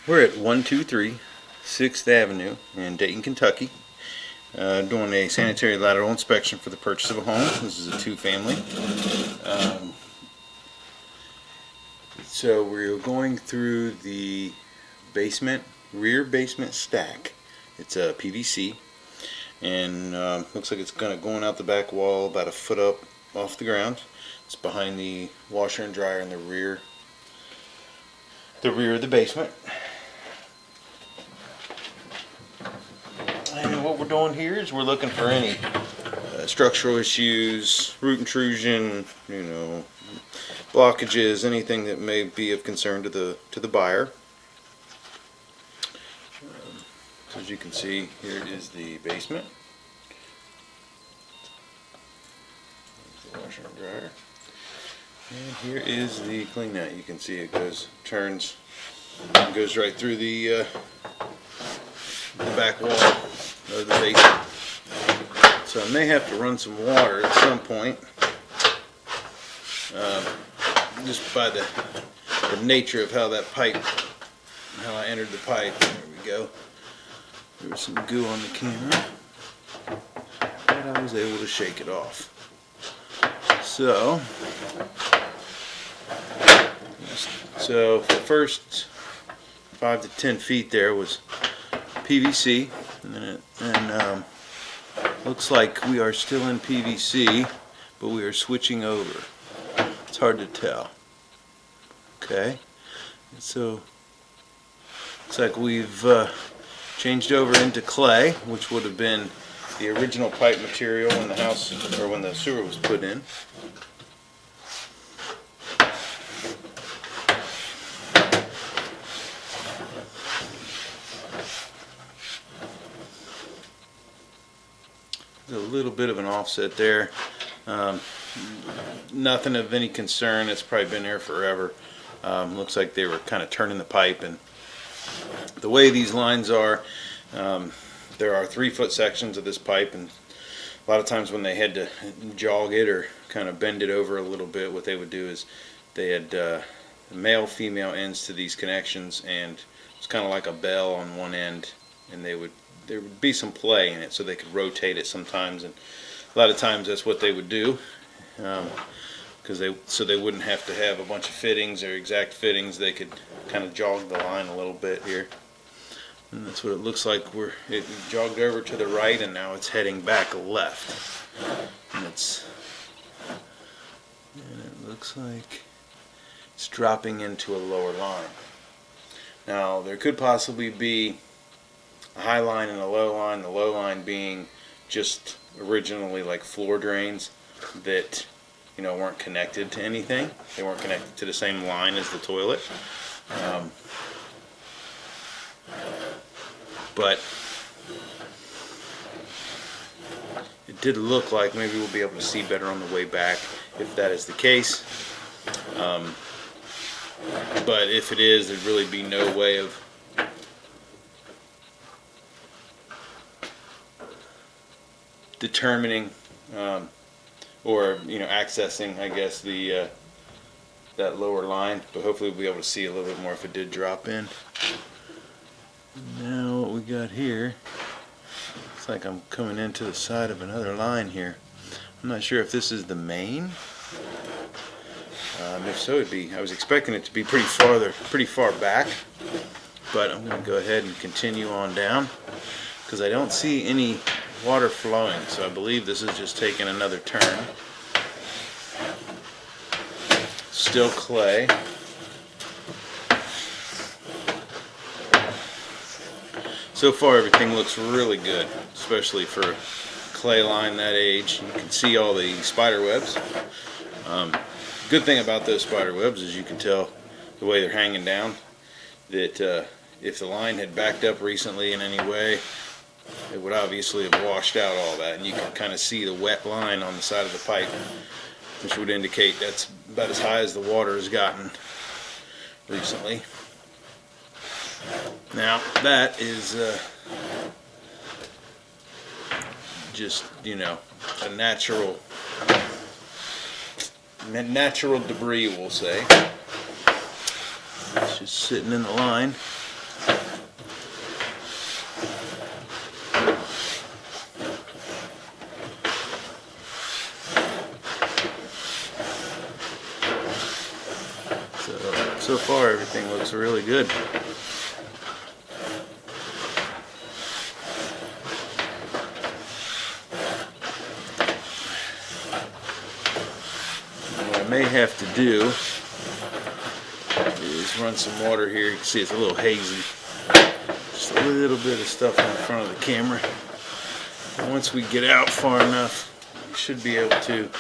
We're at 123 6th Avenue in Dayton, Kentucky, doing a sanitary lateral inspection for the purchase of a home. This is a two-family. So we're going through the rear basement stack. It's a PVC, and looks like it's going out the back wall about a foot up off the ground. It's behind the washer and dryer in the rear of the basement. And what we're doing here is we're looking for any structural issues, root intrusion, blockages, anything that may be of concern to the buyer. So as you can see, here is the basement. There's the washer and dryer. And here is the clean out. You can see it turns right through the back wall of the basement. So I may have to run some water at some point, just by the nature of how I entered the pipe. There we go. There was some goo on the camera, but I was able to shake it off. So for the first 5 to 10 feet there was PVC, and looks like we are still in PVC, but we are switching over. It's hard to tell. Okay, so looks like we've changed over into clay, which would have been the original pipe material when the house or when the sewer was put in. There's a little bit of an offset there. Nothing of any concern. It's probably been there forever. Looks like they were kind of turning the pipe, and the way these lines are, there are 3-foot sections of this pipe, and a lot of times when they had to jog it or kind of bend it over a little bit, what they would do is they had male female ends to these connections, and it's kind of like a bell on one end, and there would be some play in it so they could rotate it sometimes, and a lot of times that's what they would do, because they wouldn't have to have a bunch of fittings or exact fittings. They could kind of jog the line a little bit here, and that's what it looks like. It jogged over to the right, and now it's heading back left, and it looks like it's dropping into a lower line. Now there could possibly be a high line and a low line, the low line being just originally like floor drains that weren't connected to anything. They weren't connected to the same line as the toilet. But it did look like maybe we'll be able to see better on the way back if that is the case. But if it is, there'd really be no way of determining or accessing, I guess, that lower line, but hopefully we'll be able to see a little bit more if it did drop in. Now what we got here, it's like I'm coming into the side of another line here. I'm not sure if this is the main. If so, I was expecting it to be pretty far back, but I'm going to go ahead and continue on down because I don't see any water flowing, so I believe this is just taking another turn. Still clay. So far everything looks really good, especially for a clay line that age. You can see all the spider webs. Good thing about those spider webs is you can tell the way they're hanging down that if the line had backed up recently in any way, it would obviously have washed out all that, and you can kind of see the wet line on the side of the pipe, which would indicate that's about as high as the water has gotten recently. Now that is just a natural debris, we'll say. It's just sitting in the line. So far everything looks really good. What I may have to do is run some water here. You can see it's a little hazy. Just a little bit of stuff in front of the camera. And once we get out far enough, we should be able to,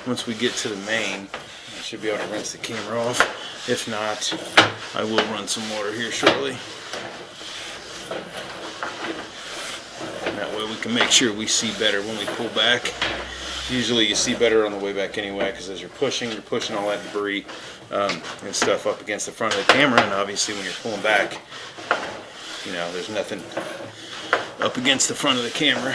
once we get to the main, I should be able to rinse the camera off. If not, I will run some water here shortly. And that way we can make sure we see better when we pull back. Usually you see better on the way back anyway, because as you're pushing all that debris and stuff up against the front of the camera, and obviously when you're pulling back, you know, there's nothing up against the front of the camera.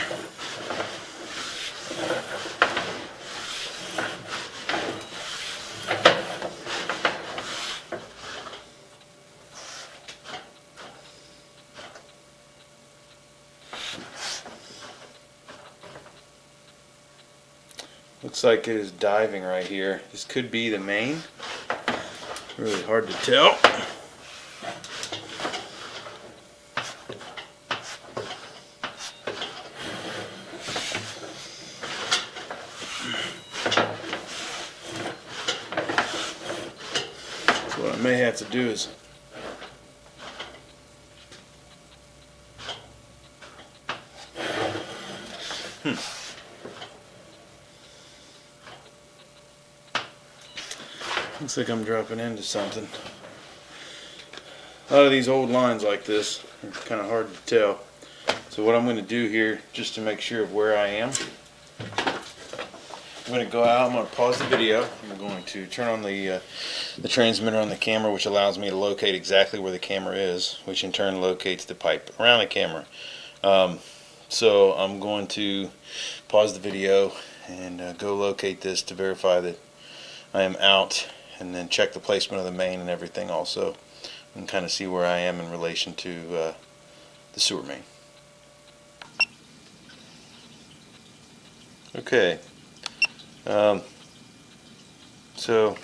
Looks like it is diving right here. This could be the main. Really hard to tell. So what I may have to do is looks like I'm dropping into something. A lot of these old lines like this are kind of hard to tell. So what I'm going to do here, just to make sure of where I am, I'm going to go out, I'm going to pause the video, I'm going to turn on the transmitter on the camera, which allows me to locate exactly where the camera is, which in turn locates the pipe around the camera. So I'm going to pause the video and go locate this to verify that I am out, and then check the placement of the main and everything also, and kind of see where I am in relation to the sewer main. Okay, so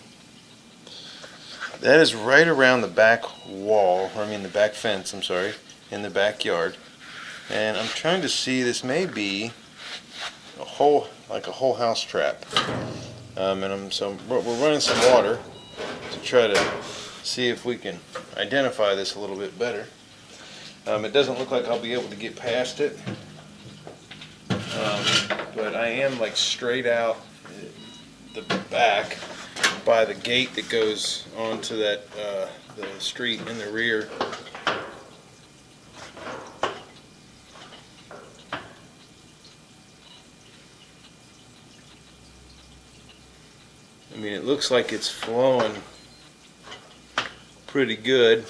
that is right around the back wall, or I mean the back fence, I'm sorry, in the backyard. And I'm trying to see, this may be a whole house trap. So we're running some water to try to see if we can identify this a little bit better. It doesn't look like I'll be able to get past it, but I am like straight out the back by the gate that goes onto that the street in the rear. I mean, it looks like it's flowing pretty good.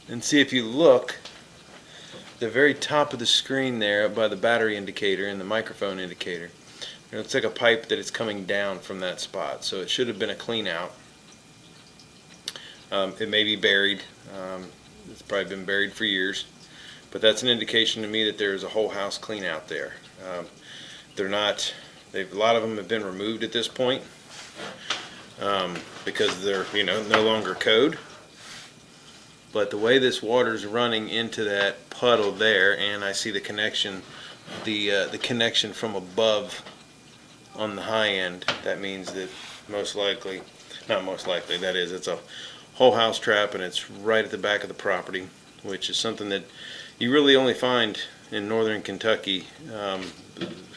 And see, if you look, the very top of the screen there by the battery indicator and the microphone indicator, it looks like a pipe that is coming down from that spot. So it should have been a clean out. It may be buried. It's probably been buried for years. But that's an indication to me that there is a whole house clean out there. They're not... a lot of them have been removed at this point because they're, you know, no longer code. But the way this water is running into that puddle there, and I see the connection, the connection from above on the high end, that means that most likely, not most likely, that is, it's a whole house trap, and it's right at the back of the property, which is something that you really only find in northern Kentucky,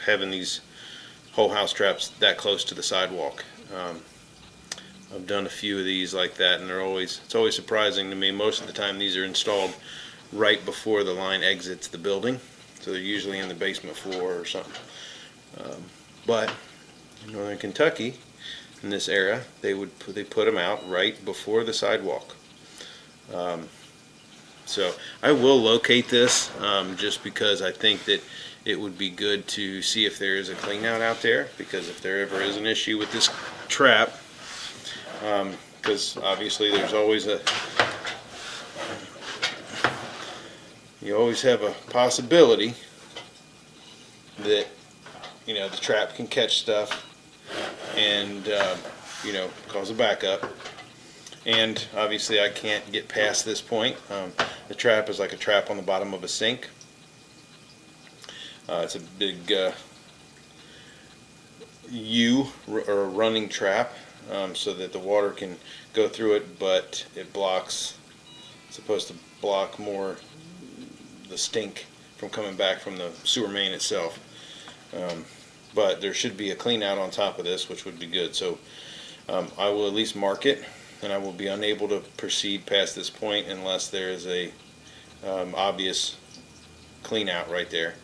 having these whole house traps that close to the sidewalk. I've done a few of these like that, and it's always surprising to me. Most of the time these are installed right before the line exits the building, so they're usually in the basement floor or something. But in northern Kentucky, in this era, they put them out right before the sidewalk. So I will locate this just because I think that it would be good to see if there is a clean out there, because if there ever is an issue with this trap, because obviously there's always you always have a possibility that, you know, the trap can catch stuff and you know, cause a backup. and obviously I can't get past this point. The trap is like a trap on the bottom of a sink. It's a big U or running trap, so that the water can go through it, but it blocks, it's supposed to block more the stink from coming back from the sewer main itself. But there should be a clean out on top of this, which would be good. So I will at least mark it, and I will be unable to proceed past this point unless there is a obvious clean out right there.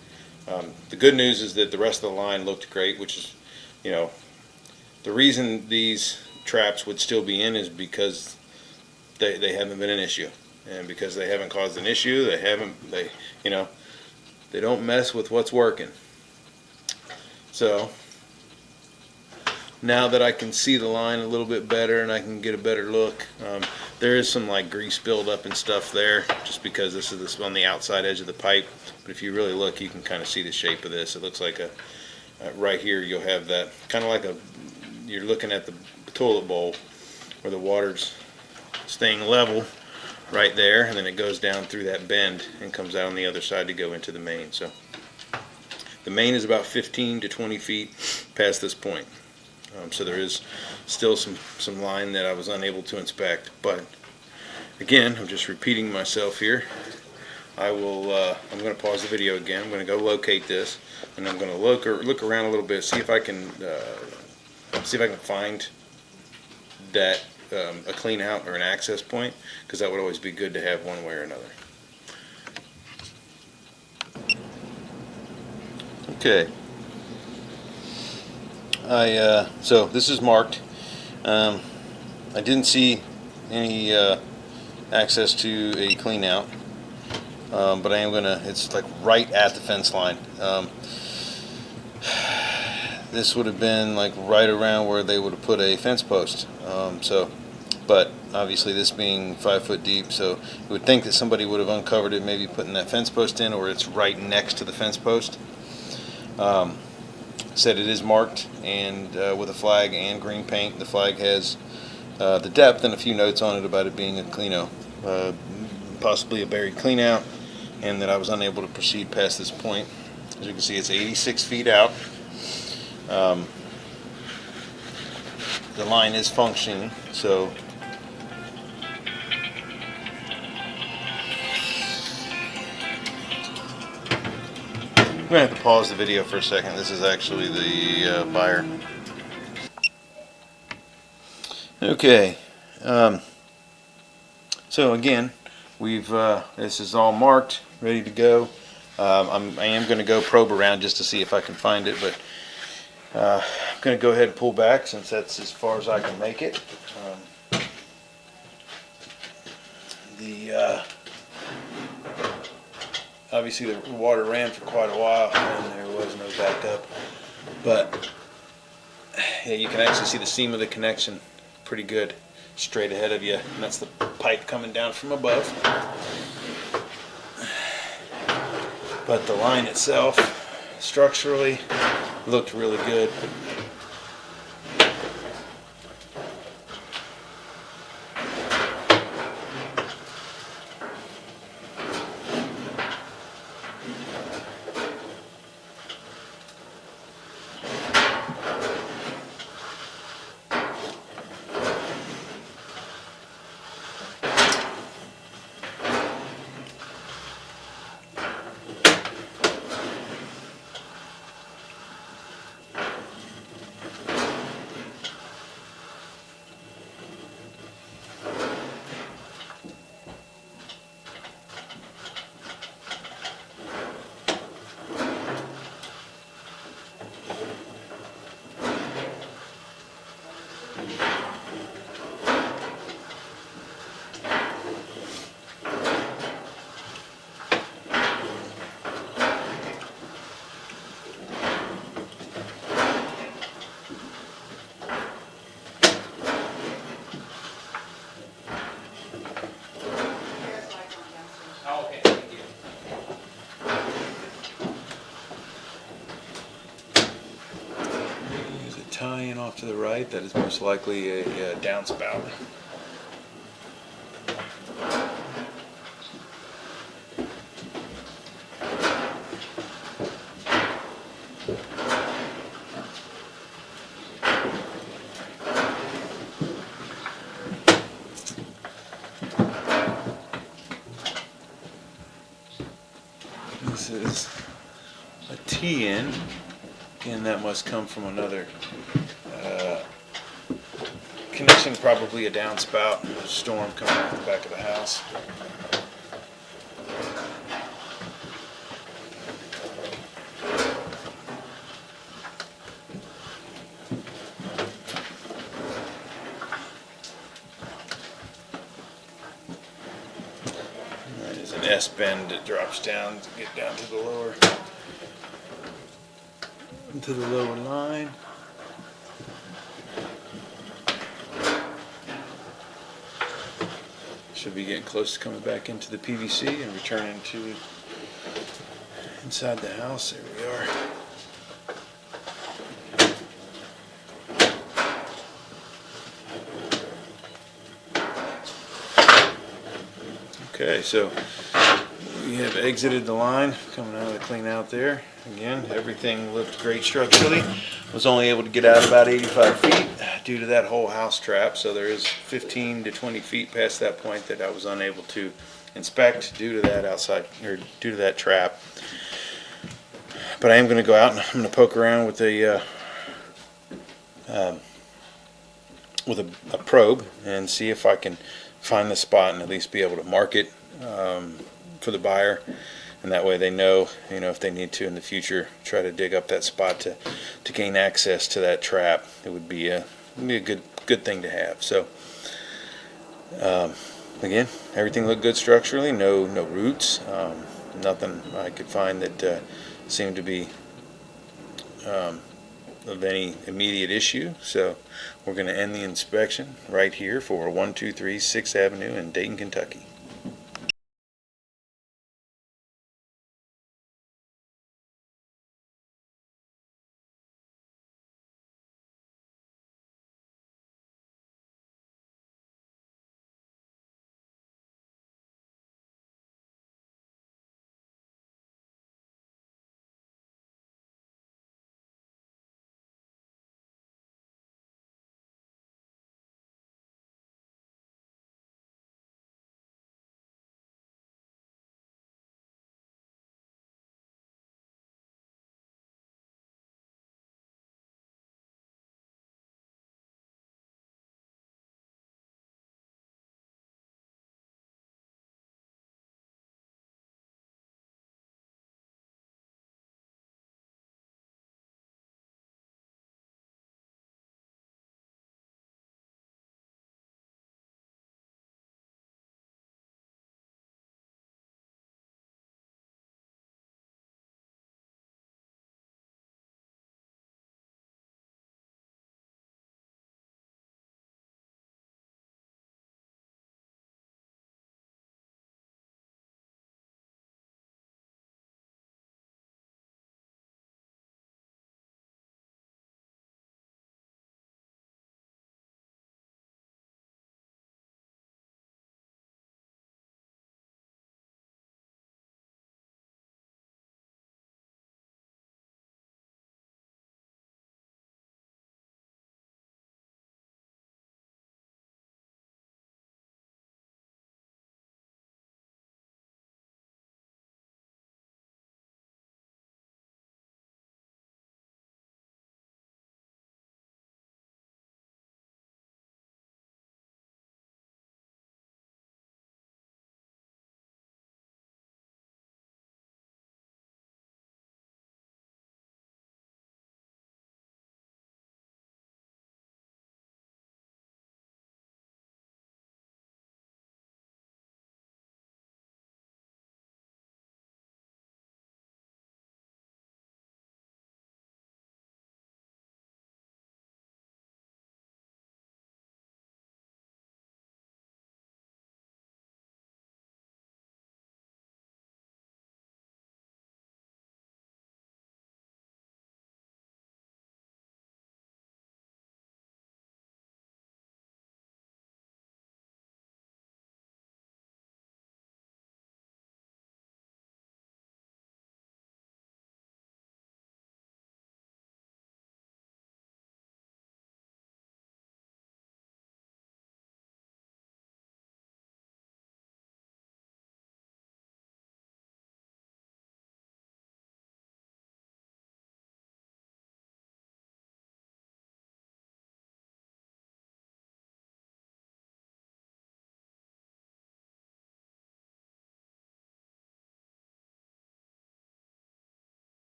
The good news is that the rest of the line looked great, which is, you know, the reason these traps would still be in is because they haven't been an issue, and because they haven't caused an issue, they don't mess with what's working. So now that I can see the line a little bit better and I can get a better look, there is some like grease buildup and stuff there, just because this is on the outside edge of the pipe. But if you really look, you can kind of see the shape of this. It looks like a right here you'll have that kind of like you're looking at the toilet bowl where the water's staying level right there, and then it goes down through that bend and comes out on the other side to go into the main. So the main is about 15 to 20 feet past this point. So there is still some line that I was unable to inspect, but again, I'm just repeating myself here. I'm going to pause the video again. I'm going to go locate this, and I'm going to look around a little bit, see if I can find that a clean out or an access point, because that would always be good to have one way or another. Okay. So this is marked. I didn't see any access to a clean out, but I am gonna. It's like right at the fence line. This would have been like right around where they would have put a fence post. But obviously this being 5 foot deep, so you would think that somebody would have uncovered it, maybe putting that fence post in, or it's right next to the fence post. Said it is marked and with a flag and green paint. The flag has the depth and a few notes on it about it being a possibly a buried clean out, and that I was unable to proceed past this point. As you can see, it's 86 feet out. The line is functioning, so I'm going to have to pause the video for a second. This is actually the buyer. Okay. So again, this is all marked, ready to go. I am going to go probe around just to see if I can find it, but I'm going to go ahead and pull back since that's as far as I can make it. Obviously the water ran for quite a while and there was no backup, but yeah, you can actually see the seam of the connection pretty good straight ahead of you, and that's the pipe coming down from above. But the line itself structurally looked really good. Tie-in off to the right, that is most likely a downspout. This is a T-in. Again, that must come from another connection, probably a downspout, storm coming off the back of the house. There's an S-bend that drops down to get down to the lower line. Should be getting close to coming back into the PVC and returning to inside the house. There we are. Okay, so we have exited the line, coming out of the clean out there. Again, everything looked great structurally. Was only able to get out about 85 feet due to that whole house trap. So there is 15 to 20 feet past that point that I was unable to inspect due to that due to that trap. But I am going to go out and I'm going to poke around with a probe and see if I can find the spot and at least be able to mark it for the buyer, and that way they know, if they need to in the future try to dig up that spot to gain access to that trap. It would be a good thing to have. So again, everything looked good structurally. No roots, nothing I could find that seemed to be of any immediate issue. So we're going to end the inspection right here for 123 6th Avenue in Dayton, Kentucky.